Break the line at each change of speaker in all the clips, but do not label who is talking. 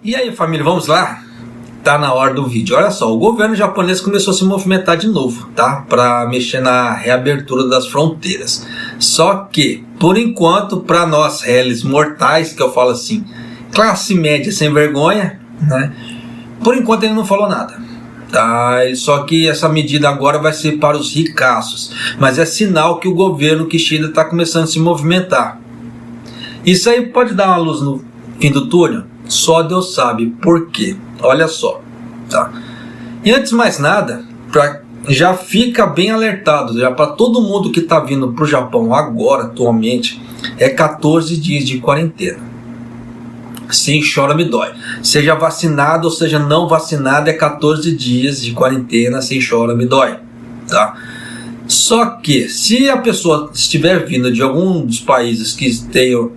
E aí, família, vamos lá? Tá na hora do vídeo. Olha só, o governo japonês começou a se movimentar de novo, tá? Para mexer na reabertura das fronteiras. Só que, por enquanto, para nós réis mortais, que eu falo assim, classe média sem vergonha, né? Por enquanto ele não falou nada, tá? Só que essa medida agora vai ser para os ricaços. Mas é sinal que o governo Kishida está começando a se movimentar. Isso aí pode dar uma luz no fim do túnel? Só Deus sabe por quê. Olha só, tá? E antes de mais nada, já fica bem alertado, já para todo mundo que está vindo para o Japão agora, atualmente, é 14 dias de quarentena. Sim, chora me dói. Seja vacinado ou seja não vacinado, é 14 dias de quarentena, sem chora me dói, tá? Só que, se a pessoa estiver vindo de algum dos países que tem o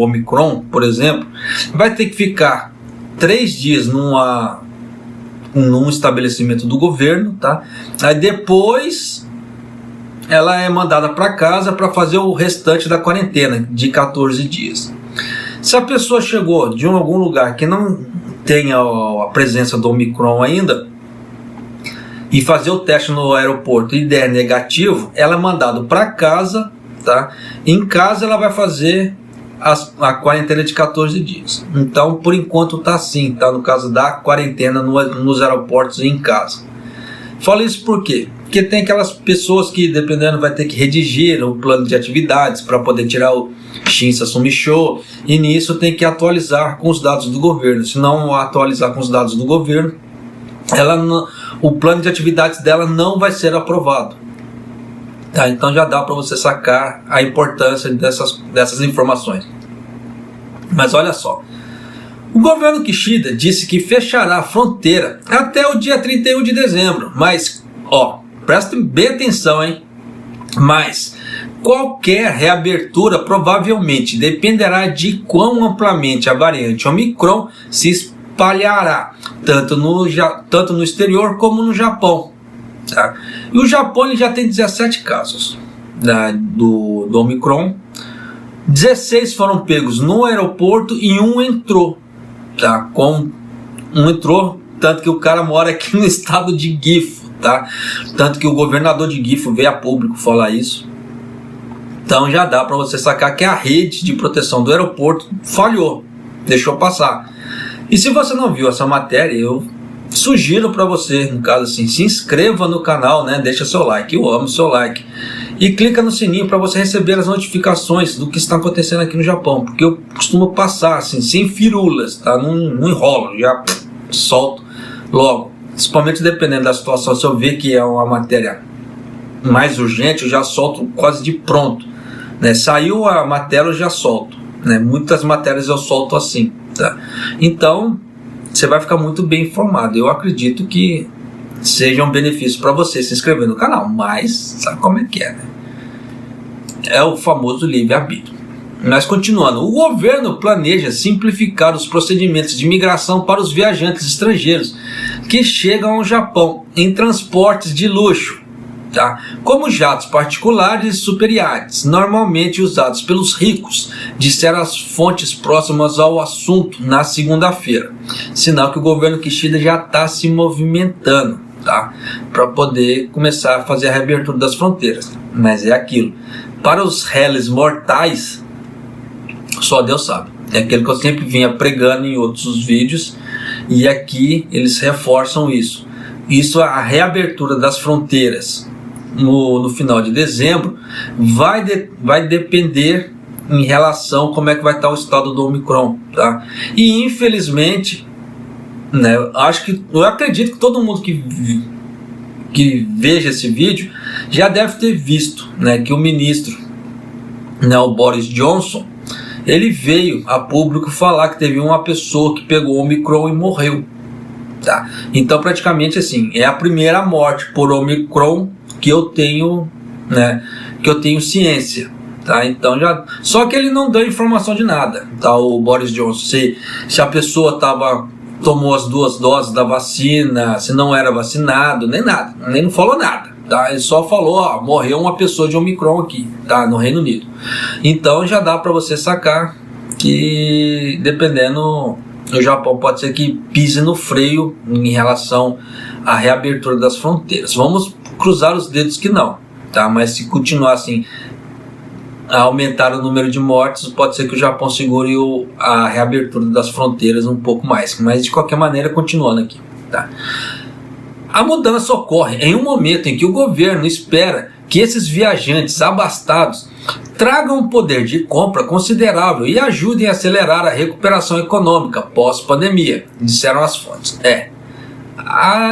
Omicron, por exemplo, vai ter que ficar 3 dias num estabelecimento do governo, tá? Aí depois ela é mandada para casa para fazer o restante da quarentena de 14 dias. Se a pessoa chegou de algum lugar que não tenha a presença do Omicron ainda e fazer o teste no aeroporto e der negativo, ela é mandada para casa. Tá? Em casa ela vai fazer a quarentena de 14 dias. Então, por enquanto está assim, tá? No caso da quarentena nos aeroportos e em casa. Falo isso por quê? Porque tem aquelas pessoas que, dependendo, vai ter que redigir o plano de atividades para poder tirar o Shinsa Sumisho, e nisso tem que atualizar com os dados do governo. Se não atualizar com os dados do governo, o plano de atividades dela não vai ser aprovado. Tá, então já dá para você sacar a importância dessas informações. Mas olha só, o governo Kishida disse que fechará a fronteira até o dia 31 de dezembro. Mas, prestem bem atenção, hein? Mas qualquer reabertura provavelmente dependerá de quão amplamente a variante Omicron se espalhará, tanto no exterior como no Japão. Tá? E o Japão ele já tem 17 casos do Omicron. 16 foram pegos no aeroporto e um entrou, tá? Tanto que o cara mora aqui no estado de Gifu, tá? Tanto que o governador de Gifu veio a público falar isso. Então já dá para você sacar que a rede de proteção do aeroporto falhou, deixou passar. E se você não viu essa matéria, eu sugiro para você, no caso assim, se inscreva no canal, né? Deixa seu like, eu amo seu like, e clica no sininho para você receber as notificações do que está acontecendo aqui no Japão, porque eu costumo passar assim, sem firulas, tá? Não enrolo, já solto logo, principalmente dependendo da situação. Se eu ver que é uma matéria mais urgente, eu já solto quase de pronto, né? Saiu a matéria, eu já solto, né? Muitas matérias eu solto assim, tá? Então você vai ficar muito bem informado. Eu acredito que seja um benefício para você se inscrever no canal, mas sabe como é que é, né? É o famoso livre-arbítrio. Mas continuando, o governo planeja simplificar os procedimentos de imigração para os viajantes estrangeiros que chegam ao Japão em transportes de luxo, tá? Como jatos particulares e superiates, normalmente usados pelos ricos, disseram as fontes próximas ao assunto na segunda-feira. Sinal que o governo Kishida já está se movimentando, tá? Para poder começar a fazer a reabertura das fronteiras. Mas é aquilo, para os réis mortais, só Deus sabe. É aquilo que eu sempre vinha pregando em outros vídeos, e aqui eles reforçam isso. Isso, a reabertura das fronteiras no final de dezembro vai depender em relação a como é que vai estar o estado do Omicron, tá? E infelizmente, né, eu acredito que todo mundo que veja esse vídeo já deve ter visto, né, que o ministro, né, o Boris Johnson, ele veio a público falar que teve uma pessoa que pegou o Omicron e morreu, tá? Então praticamente assim, é a primeira morte por Omicron que eu tenho, né, que eu tenho ciência, tá? Então só que ele não deu informação de nada, tá? O Boris Johnson, se a pessoa tomou as 2 doses da vacina, se não era vacinado, nem nada, nem não falou nada, tá? Ele só falou, morreu uma pessoa de Omicron aqui, tá? No Reino Unido. Então já dá para você sacar que, dependendo, o Japão pode ser que pise no freio em relação à reabertura das fronteiras. Vamos cruzar os dedos que não, tá? Mas se continuar assim, a aumentar o número de mortes, pode ser que o Japão segure a reabertura das fronteiras um pouco mais. Mas de qualquer maneira, continuando aqui, tá? A mudança ocorre em um momento em que o governo espera que esses viajantes abastados tragam um poder de compra considerável e ajudem a acelerar a recuperação econômica pós-pandemia, disseram as fontes.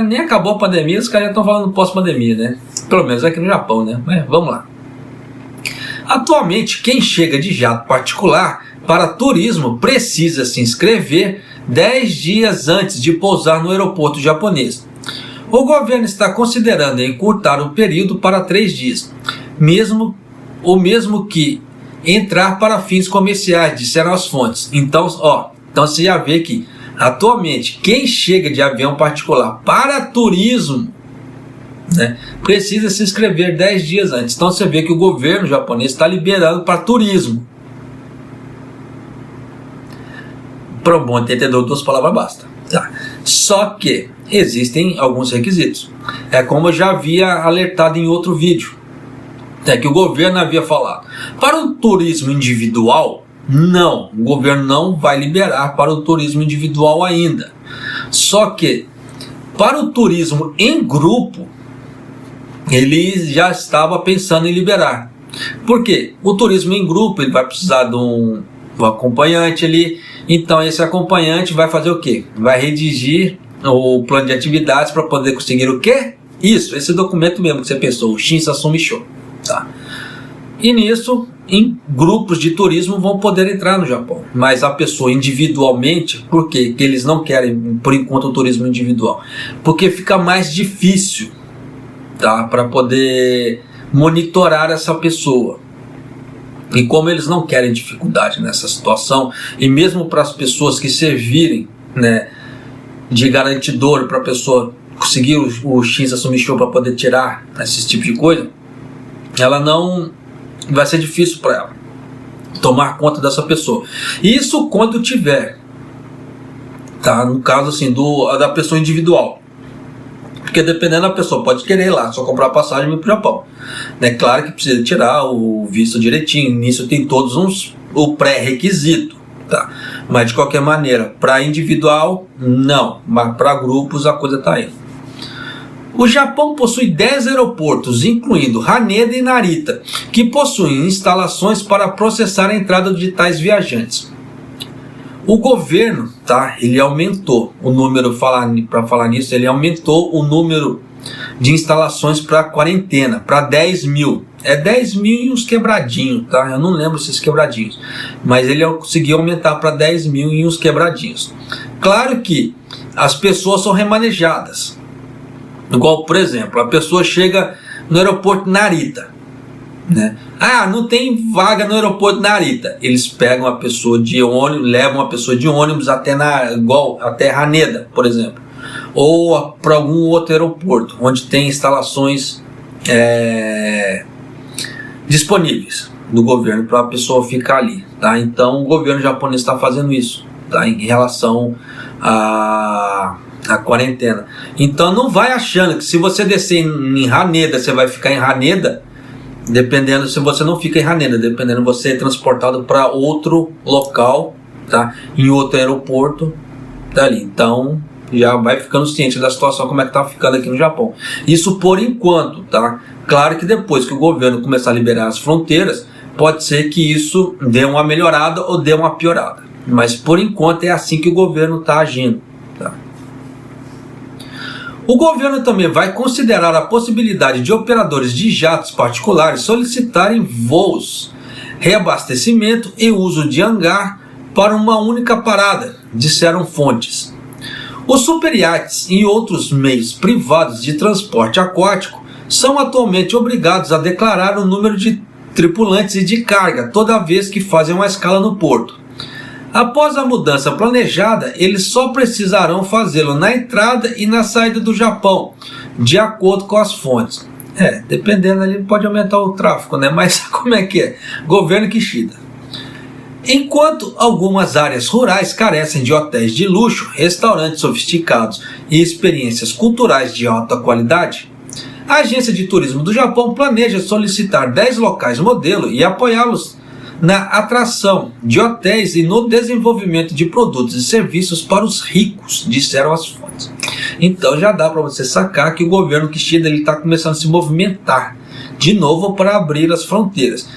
Nem acabou a pandemia, os caras já estão falando pós-pandemia, né? Pelo menos aqui no Japão, né? Mas vamos lá. Atualmente, quem chega de jato particular para turismo precisa se inscrever 10 dias antes de pousar no aeroporto japonês. O governo está considerando encurtar o período para 3 dias, mesmo que entrar para fins comerciais, disseram as fontes. Então você já vê que atualmente quem chega de avião particular para turismo, né, precisa se inscrever 10 dias antes. Então você vê que o governo japonês está liberando para turismo. Para um bom entendedor, 2 palavras basta. Tá. Só que existem alguns requisitos. É como eu já havia alertado em outro vídeo, que o governo havia falado. Para o turismo individual, não, o governo não vai liberar para o turismo individual ainda. Só que para o turismo em grupo, ele já estava pensando em liberar. Por quê? O turismo em grupo, ele vai precisar de um acompanhante ali. Então esse acompanhante vai fazer o quê? Vai redigir o plano de atividades para poder conseguir o quê? Isso, esse documento mesmo que você pensou, o Shinsasumisho. Tá? E nisso, em grupos de turismo vão poder entrar no Japão. Mas a pessoa individualmente, por quê? Que eles não querem, por enquanto, o turismo individual? Porque fica mais difícil, tá? Para poder monitorar essa pessoa. E como eles não querem dificuldade nessa situação, e mesmo para as pessoas que servirem, né, de garantidor para a pessoa conseguir o Shinsasumisho para poder tirar esse tipo de coisa, ela não vai ser difícil para ela tomar conta dessa pessoa. Isso quando tiver, tá? No caso assim da pessoa individual. Porque dependendo da pessoa, pode querer ir lá, só comprar a passagem e ir para o Japão. É claro que precisa tirar o visto direitinho, nisso tem todos o pré-requisito. Tá? Mas de qualquer maneira, para individual, não. Mas para grupos a coisa está indo. O Japão possui 10 aeroportos, incluindo Haneda e Narita, que possuem instalações para processar a entrada de tais viajantes. O governo, tá, ele aumentou o número, para falar nisso, ele aumentou o número de instalações para quarentena, para 10 mil. É 10 mil e uns quebradinhos, tá? Eu não lembro esses quebradinhos, mas ele conseguiu aumentar para 10 mil e uns quebradinhos. Claro que as pessoas são remanejadas. Igual, por exemplo, a pessoa chega no aeroporto Narita, né? Não tem vaga no aeroporto Narita. Eles pegam a pessoa de ônibus, levam a pessoa de ônibus até Haneda, por exemplo, ou para algum outro aeroporto onde tem instalações disponíveis do governo para a pessoa ficar ali, tá? Então o governo japonês está fazendo isso, tá? Em relação a quarentena. Então não vai achando que se você descer em Haneda, você vai ficar em Haneda. Dependendo, se você não fica em Haneda, dependendo, você é transportado para outro local, tá? Em outro aeroporto, tá ali. Então já vai ficando ciente da situação, como é que tá ficando aqui no Japão. Isso por enquanto, tá? Claro que depois que o governo começar a liberar as fronteiras, pode ser que isso dê uma melhorada ou dê uma piorada. Mas por enquanto é assim que o governo está agindo, tá? O governo também vai considerar a possibilidade de operadores de jatos particulares solicitarem voos, reabastecimento e uso de hangar para uma única parada, disseram fontes. Os superiates e outros meios privados de transporte aquático são atualmente obrigados a declarar o número de tripulantes e de carga toda vez que fazem uma escala no porto. Após a mudança planejada, eles só precisarão fazê-lo na entrada e na saída do Japão, de acordo com as fontes. Dependendo ali pode aumentar o tráfego, né? Mas como é que é? Governo Kishida. Enquanto algumas áreas rurais carecem de hotéis de luxo, restaurantes sofisticados e experiências culturais de alta qualidade, a Agência de Turismo do Japão planeja solicitar 10 locais modelo e apoiá-los na atração de hotéis e no desenvolvimento de produtos e serviços para os ricos, disseram as fontes. Então já dá para você sacar que o governo Kishida está começando a se movimentar de novo para abrir as fronteiras.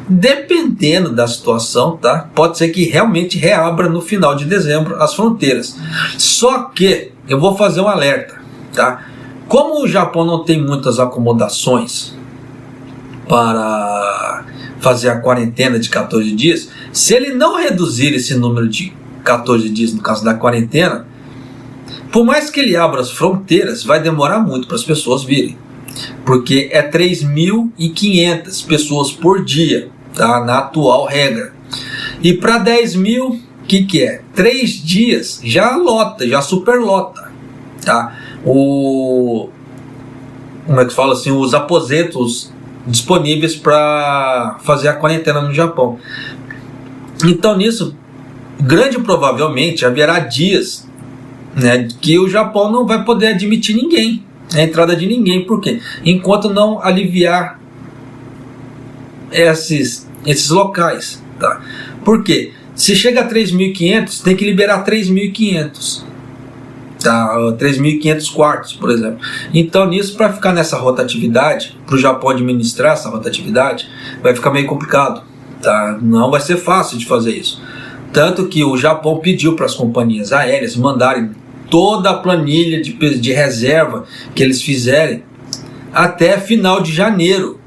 Dependendo da situação, tá? Pode ser que realmente reabra no final de dezembro as fronteiras. Só que eu vou fazer um alerta, tá? Como o Japão não tem muitas acomodações para fazer a quarentena de 14 dias, se ele não reduzir esse número de 14 dias no caso da quarentena, por mais que ele abra as fronteiras, vai demorar muito para as pessoas virem, porque é 3.500 pessoas por dia, tá? Na atual regra. E para 10 mil, o que é? 3 dias já lota, já superlota, tá? Como é que fala assim, os aposentos disponíveis para fazer a quarentena no Japão. Então nisso, grande provavelmente haverá dias, né, que o Japão não vai poder admitir ninguém, a entrada de ninguém. Por quê? Enquanto não aliviar esses locais, tá? Por quê? Se chega a 3.500, tem que liberar 3.500, tá? 3.500 quartos, por exemplo. Então nisso, para ficar nessa rotatividade, para o Japão administrar essa rotatividade, vai ficar meio complicado, tá? Não vai ser fácil de fazer isso. Tanto que o Japão pediu para as companhias aéreas mandarem toda a planilha de reserva que eles fizerem até final de janeiro.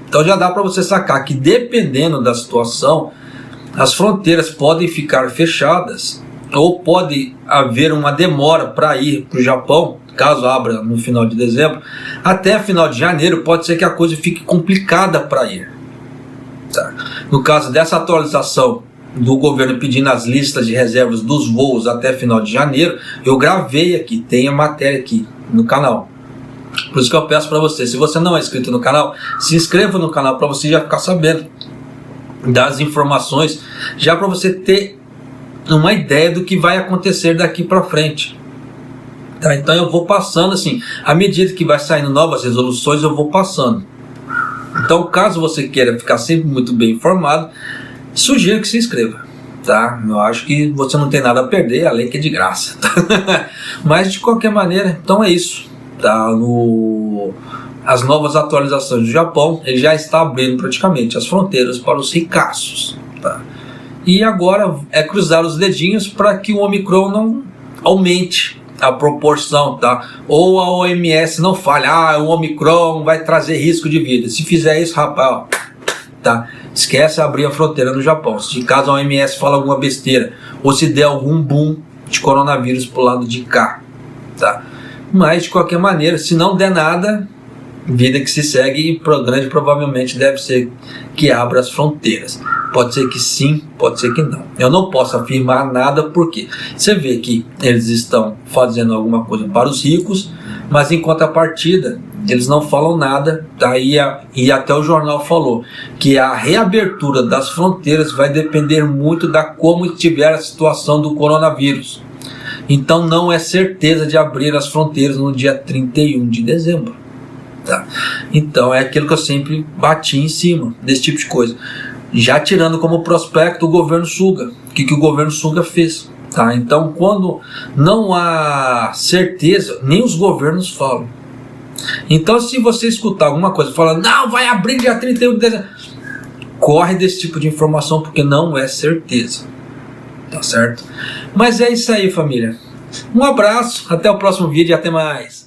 Então já dá para você sacar que, dependendo da situação, as fronteiras podem ficar fechadas ou pode haver uma demora para ir para o Japão, caso abra no final de dezembro. Até final de janeiro pode ser que a coisa fique complicada para ir, tá? No caso dessa atualização do governo pedindo as listas de reservas dos voos até final de janeiro, eu gravei aqui, tem a matéria aqui no canal. Por isso que eu peço para você, se você não é inscrito no canal, se inscreva no canal para você já ficar sabendo das informações, já para você ter uma ideia do que vai acontecer daqui para frente, tá? Então eu vou passando assim, à medida que vai saindo novas resoluções, eu vou passando. Então, caso você queira ficar sempre muito bem informado, sugiro que se inscreva, tá? Eu acho que você não tem nada a perder, a lei que é de graça, tá? Mas de qualquer maneira, então é isso, tá? As novas atualizações do Japão, ele já está abrindo praticamente as fronteiras para os ricaços, tá? E agora é cruzar os dedinhos para que o Omicron não aumente a proporção, tá? Ou a OMS não fale, o Omicron vai trazer risco de vida. Se fizer isso, rapaz, ó, tá? Esquece abrir a fronteira no Japão. Se caso a OMS fala alguma besteira, ou se der algum boom de coronavírus pro lado de cá, tá? Mas de qualquer maneira, se não der nada, vida que se segue, e grande provavelmente deve ser que abra as fronteiras. Pode ser que sim, pode ser que não. Eu não posso afirmar nada, porque você vê que eles estão fazendo alguma coisa para os ricos, mas em contrapartida eles não falam nada, tá? E até o jornal falou que a reabertura das fronteiras vai depender muito da como estiver a situação do coronavírus. Então não é certeza de abrir as fronteiras no dia 31 de dezembro. Tá? Então é aquilo que eu sempre bati em cima desse tipo de coisa. Já tirando como prospecto o governo Suga. O que o governo Suga fez? Tá? Então quando não há certeza, nem os governos falam. Então se você escutar alguma coisa falando, não, vai abrir dia 31 de dezembro, corre desse tipo de informação, porque não é certeza. Tá certo? Mas é isso aí, família. Um abraço, até o próximo vídeo e até mais.